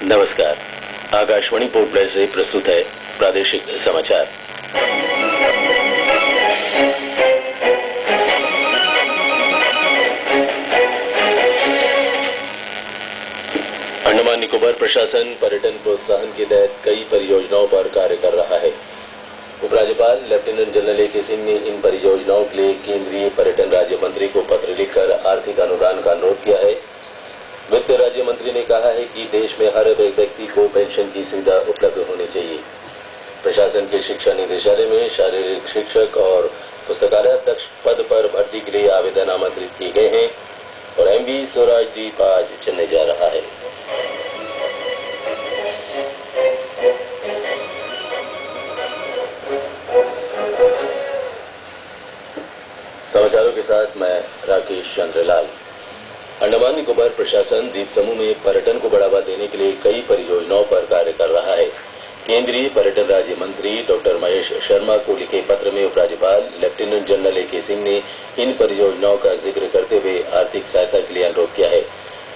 नमस्कार। Akashvani port Blair से प्रस्तुत है प्रादेशिक समाचार। अंडमान निकोबार प्रशासन पर्यटन प्रोत्साहन के तहत कई परियोजनाओं पर कार्य कर रहा है। उपराज्यपाल लेफ्टिनेंट जनरल ए.के. सिंह ने इन परियोजनाओं के लिए केंद्रीय पर्यटन राज्य मंत्री को पत्र लिखकर आर्थिक अनुदान का अनुरोध किया है। वित्त राज्य मंत्री ने कहा है कि देश में हर व्यक्ति को पेंशन की सुविधा उपलब्ध होनी चाहिए। प्रशासन के शिक्षा निदेशालय में शारीरिक शिक्षक और पुस्तकालय अध्यक्ष पद पर भर्ती के लिए आवेदन आमंत्रित किए गए हैं और एमवी स्वराजदीप आज चेन्नई जा रहा है। समाचारों के साथ मैं राकेश चंद्रलाल। अंडमान निकोबार प्रशासन द्वीप समूह में पर्यटन को बढ़ावा देने के लिए कई परियोजनाओं पर कार्य कर रहा है। केंद्रीय पर्यटन राज्य मंत्री डॉक्टर महेश शर्मा को लिखे पत्र में उपराज्यपाल लेफ्टिनेंट जनरल ए.के. सिंह ने इन परियोजनाओं का जिक्र करते हुए आर्थिक सहायता के लिए अनुरोध किया है।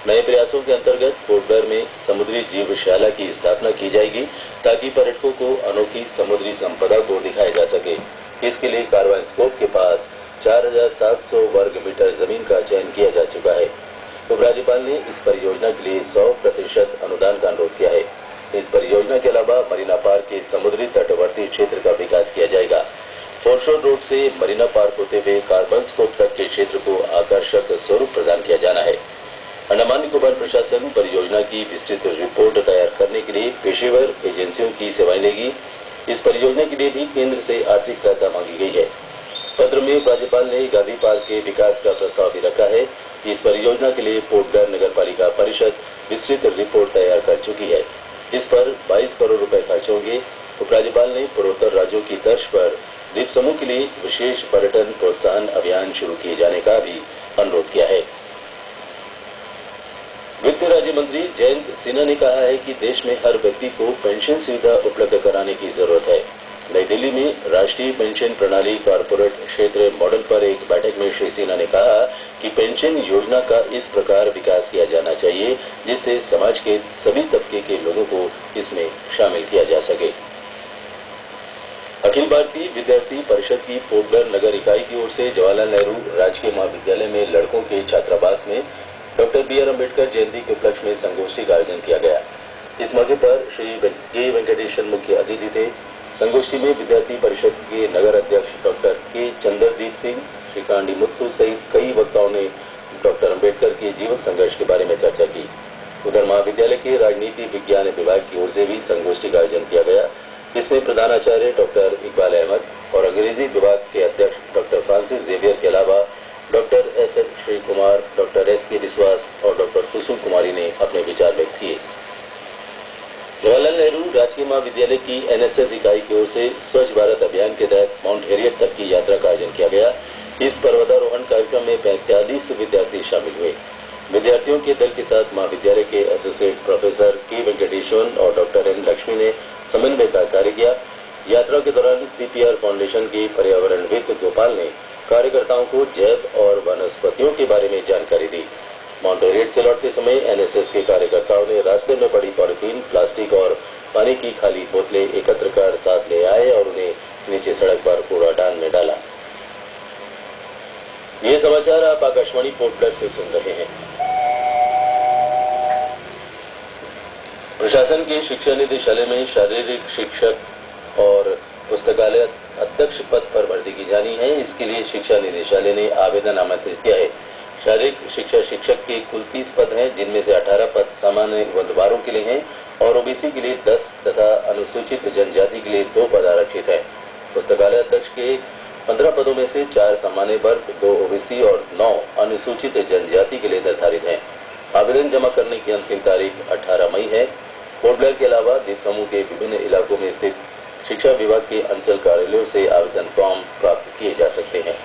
नए प्रयासों के अंतर्गत पोर्ट ब्लेयर में समुद्री जीवशाला की स्थापना की जाएगी ताकि पर्यटकों को अनोखी समुद्री संपदा को दिखाया जा सके। इसके लिए कार्वाइन स्कोप के पास 4700 वर्ग मीटर जमीन का चयन किया जा चुका है। उपराज्यपाल ने इस परियोजना के लिए 100% अनुदान का अनुरोध किया है। इस परियोजना के अलावा मरीना पार्क के समुद्री तटवर्ती क्षेत्र का विकास किया जाएगा। फोरशोर रोड से मरीना पार्क होते हुए कार्बन स्कोप तक के क्षेत्र को आकर्षक स्वरूप प्रदान किया जाना है। अंडमान निकोबार प्रशासन परियोजना की विस्तृत रिपोर्ट तैयार करने के लिए पेशेवर एजेंसियों की सेवाएं लेगी। इस परियोजना के लिए भी केंद्र से आर्थिक सहायता मांगी गई है। पत्र में राज्यपाल ने गांधी पार्क के विकास का प्रस्ताव भी रखा है। इस परियोजना के लिए पोर्ट ब्लेयर नगर पालिका परिषद विस्तृत रिपोर्ट तैयार कर चुकी है। इस पर 22 करोड़ रुपए खर्च होंगे। उपराज्यपाल ने पूर्वोत्तर राज्यों की तर्ज पर द्वीप समूह के लिए विशेष पर्यटन प्रोत्साहन अभियान शुरू किए जाने का भी अनुरोध किया है। वित्त राज्य मंत्री जयंत सिन्हा ने कहा है कि देश में हर व्यक्ति को पेंशन सुविधा उपलब्ध कराने की जरूरत है। नई दिल्ली में राष्ट्रीय पेंशन प्रणाली कॉर्पोरेट क्षेत्र मॉडल पर एक बैठक में श्री सिन्हा ने कहा कि पेंशन योजना का इस प्रकार विकास किया जाना चाहिए जिससे समाज के सभी तबके के लोगों को इसमें शामिल किया जा सके। अखिल भारतीय विद्यार्थी परिषद की पोर्ट ब्लेयर नगर इकाई की ओर से जवाहरलाल नेहरू राजकीय महाविद्यालय में लड़कों के छात्रावास में डॉक्टर बी.आर. अम्बेडकर जयंती के उपलक्ष्य में संगोष्ठी का आयोजन किया गया। इस मौके पर श्री के वेंकटेशन मुख्य अतिथि थे। संगोष्ठी में विद्यार्थी परिषद के नगर अध्यक्ष डॉक्टर के चंद्रदीप सिंह, श्री कांडी मुत्तू सहित कई वक्ताओं ने डॉक्टर अम्बेडकर के जीवन संघर्ष के बारे में चर्चा की। उधर महाविद्यालय के राजनीति विज्ञान विभाग की ओर से भी संगोष्ठी का आयोजन किया गया। इसमें प्रधानाचार्य डॉक्टर इकबाल अहमद और अंग्रेजी विभाग के अध्यक्ष डॉक्टर फ्रांसिस जेवियर के अलावा doctor S. Shri Kumar, doctor S. के. विश्वास और डॉक्टर कुसुम कुमारी ने अपने विचार व्यक्त किए। जवाहरलाल नेहरू राजकीय महाविद्यालय की एनएसएस इकाई की ओर से स्वच्छ भारत अभियान के तहत माउंट हैरियट तक की यात्रा का आयोजन किया गया। इस पर्वतारोहण कार्यक्रम में 45 विद्यार्थी शामिल हुए। विद्यार्थियों के दल के साथ महाविद्यालय के एसोसिएट प्रोफेसर के वेंकटेश्वर और डॉक्टर एन लक्ष्मी ने समन्वय का कार्य किया। यात्रा के दौरान सीपीआर फाउंडेशन के पर्यावरणविद गोपाल ने कार्यकर्ताओं को जैव और वनस्पतियों के बारे में जानकारी दी। माउंट हैरियट से लौटते समय एनएसएस के कार्यकर्ताओं ने रास्ते में पड़ी पॉलिथीन, प्लास्टिक और पानी की खाली बोतलें एकत्र कर साथ ले आए और उन्हें नीचे सड़क पर कूड़ादान में डाला। ये समाचार आप आकाशवाणी पोर्ट ब्लेयर से सुन रहे हैं। प्रशासन के शिक्षा निदेशालय में शारीरिक शिक्षक और पुस्तकालय अध्यक्ष पद पर भर्ती की जानी है। इसके लिए शिक्षा निदेशालय ने आवेदन आमंत्रित किया है। शारीरिक शिक्षा शिक्षक के कुल 30 पद हैं, जिनमें से 18 पद सामान्य उम्मीदवारों के लिए हैं और ओबीसी के लिए 10 तथा अनुसूचित जनजाति के लिए 2 पद आरक्षित हैं। पुस्तकालय अध्यक्ष के 15 पदों में से 4 सामान्य वर्ग, 2 ओबीसी और 9 अनुसूचित जनजाति के लिए निर्धारित हैं। आवेदन जमा करने की अंतिम तारीख 18 मई है। पोर्ट ब्लेयर के अलावा द्वीप समूह के विभिन्न इलाकों में स्थित शिक्षा विभाग के अंचल कार्यालयों से आवेदन फॉर्म प्राप्त किए जा सकते हैं।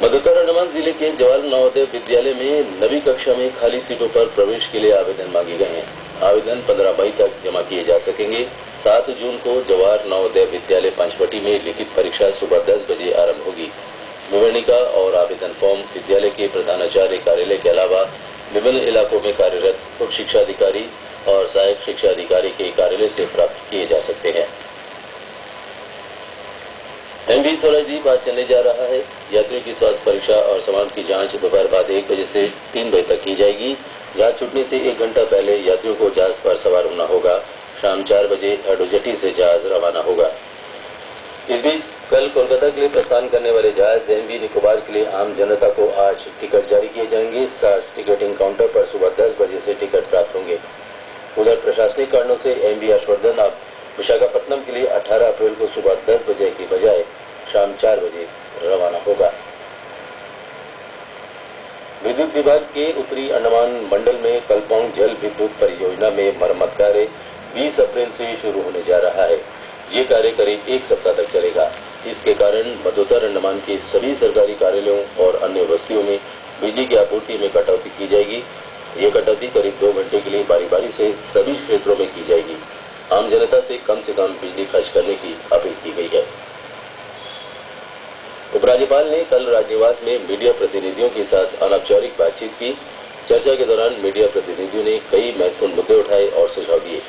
मध्योत्तर अंडमान जिले के जवाहर नवोदय विद्यालय में 9वीं कक्षा में खाली सीटों पर प्रवेश के लिए आवेदन मांगे गए हैं। आवेदन 15 मई तक जमा किए जा सकेंगे। 7 जून को जवाहर नवोदय विद्यालय पंचवटी में लिखित परीक्षा सुबह 10 बजे आरंभ होगी। विवरणिका और आवेदन फॉर्म विद्यालय के प्रधानाचार्य कार्यालय के अलावा विभिन्न इलाकों में कार्यरत उप शिक्षा अधिकारी और सहायक शिक्षा अधिकारी के कार्यालय से प्राप्त किए जा सकते हैं। एमवी स्वराज द्वीप आज चलने जा रहा है। यात्रियों की स्वास्थ्य परीक्षा और सामान की जांच दोपहर बाद 1 बजे से 3 बजे तक की जाएगी। जहाज छूटने से 1 घंटा पहले यात्रियों को जहाज पर सवार होना होगा। शाम 4 बजे एडोजेटी से जहाज रवाना होगा। इस बीच कल कोलकाता के लिए प्रस्थान करने वाले जहाज एमवी निकोबार के लिए आम जनता को आज टिकट जारी किए जाएंगे। स्टार्स टिकटिंग काउंटर पर सुबह 10 बजे से टिकट प्राप्त होंगे। उधर प्रशासनिक कारणों से एमवी हर्षवर्धन अब विशाखापट्टनम के लिए 18 अप्रैल को सुबह 10 बजे की बजाय शाम 4 बजे रवाना होगा। विद्युत विभाग के उत्तरी अंडमान मंडल में कलपोंग जल विद्युत परियोजना में मरम्मत कार्य 20 अप्रैल से शुरू होने जा रहा है। ये कार्य करीब 1 सप्ताह तक चलेगा। इसके कारण मध्योत्तर अंडमान के सभी सरकारी कार्यालयों और अन्य बस्तियों में बिजली की आपूर्ति में कटौती की जाएगी। ये कटौती करीब 2 घंटे के लिए बारी-बारी से सभी क्षेत्रों में की जाएगी। आम जनता से कम बिजली खर्च करने की अपील की गई है। उपराज्यपाल ने कल राजनिवास में मीडिया प्रतिनिधियों के साथ अनौपचारिक बातचीत की। चर्चा के दौरान मीडिया प्रतिनिधियों ने कई महत्वपूर्ण मुद्दे उठाए और सुझाव दिए।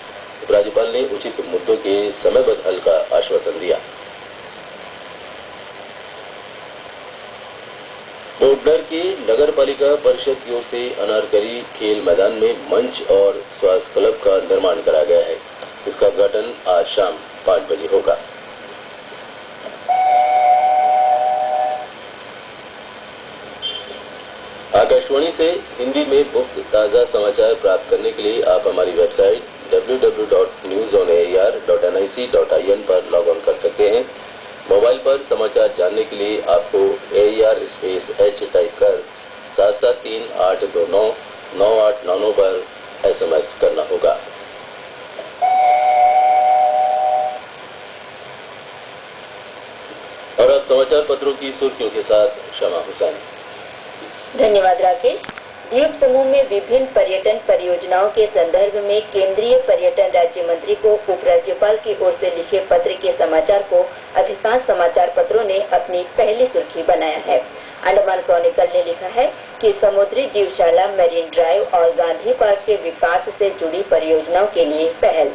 उपराज्यपाल ने उचित मुद्दों के समयबद्ध हल का आश्वासन दिया। बोडनर की नगर पालिका परिषद की ओर से अनारकली खेल मैदान में मंच और स्वास्थ्य क्लब का निर्माण करा गया है। इसका उद्घाटन आज शाम 5 बजे होगा। आकाशवाणी से हिंदी में मुफ्त ताज़ा समाचार प्राप्त करने के लिए आप हमारी वेबसाइट www.newsonair.nic.in पर लॉग ऑन कर सकते हैं। मोबाइल पर समाचार जानने के लिए आपको AER-H टाइप कर 773-829-9899 पर SMS करना होगा। और अब समाचार पत्रों की सुर्खियों के साथ शमा हुसैन। धन्यवाद राकेश। द्वीप समूह में विभिन्न पर्यटन परियोजनाओं के संदर्भ में केंद्रीय पर्यटन राज्य मंत्री को उपराज्यपाल की ओर से लिखे पत्र के समाचार को अधिकांश समाचार पत्रों ने अपनी पहली सुर्खी बनाया है। अंडमान क्रॉनिकल ने लिखा है कि समुद्री जीवशाला, मैरीन ड्राइव और गांधी पार्क के विकास से जुड़ी परियोजनाओं के लिए पहल।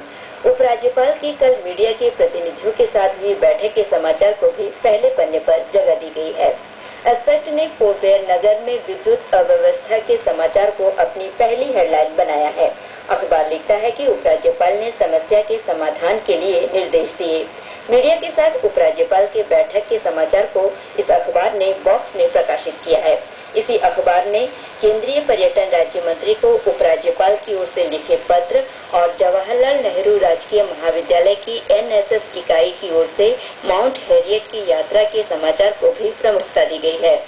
उपराज्यपाल की कल मीडिया के प्रतिनिधियों के साथ हुई बैठक के समाचार को भी पहले पन्ने पर जगह दी गई है। एस्पेक्ट ने पोर्ट ब्लेयर नगर में विद्युत अव्यवस्था के समाचार को अपनी पहली हेडलाइन बनाया है। अखबार लिखता है कि उपराज्यपाल ने समस्या के समाधान के लिए निर्देश दिए। मीडिया के साथ उपराज्यपाल के बैठक के समाचार को इस अखबार ने बॉक्स में प्रकाशित किया है। इसी अखबार ने केंद्रीय पर्यटन राज्य मंत्री को उपराज्यपाल की ओर से लिखे पत्र और जवाहरलाल नेहरू राजकीय महाविद्यालय की NSS इकाई की ओर से माउंट हैरियट की यात्रा के समाचार को भी प्रमुखता दी गई है।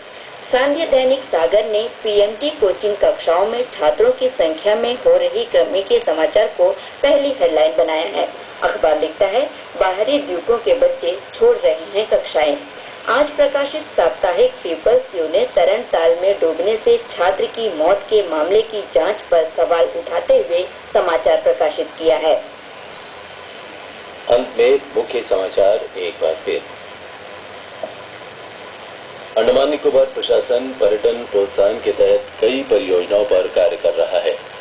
सांध्य दैनिक सागर ने PMT कोचिंग कक्षाओं में छात्रों की संख्या में हो रही कमी के समाचार को पहली हेडलाइन बनाया है। अखबार लिखता है, बाहरी द्वीपों के बच्चे छोड़ रहे हैं कक्षाएं। आज प्रकाशित साप्ताहिक पीपल्स व्यू ने तरणताल में डूबने से छात्र की मौत के मामले की जांच पर सवाल उठाते हुए समाचार प्रकाशित किया है। अंत में मुख्य समाचार एक बार फिर। अंडमान निकोबार प्रशासन पर्यटन प्रोत्साहन के तहत कई परियोजनाओं पर कार्य कर रहा है।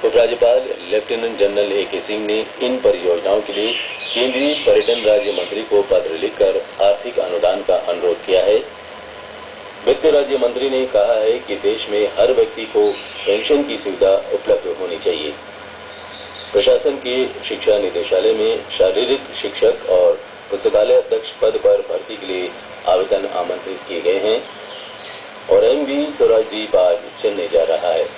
उपराज्यपाल लेफ्टिनेंट जनरल AK सिंह ने इन परियोजनाओं के लिए केंद्रीय पर्यटन राज्य मंत्री को पत्र लिखकर आर्थिक अनुदान का अनुरोध किया है। वित्त राज्य मंत्री ने कहा है कि देश में हर व्यक्ति को पेंशन की सुविधा उपलब्ध होनी चाहिए। प्रशासन के शिक्षा निदेशालय में शारीरिक शिक्षक और पुस्तकालय अध्यक्ष पद पर भर्ती के लिए आवेदन आमंत्रित किए गए हैं और MV स्वराज द्वीप आज चलने जा रहा है।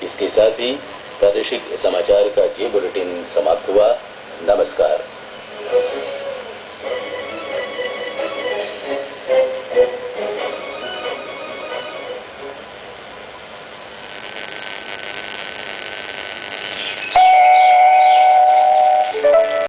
इसके साथ ही प्रादेशिक समाचार का ये बुलेटिन समाप्त हुआ। नमस्कार।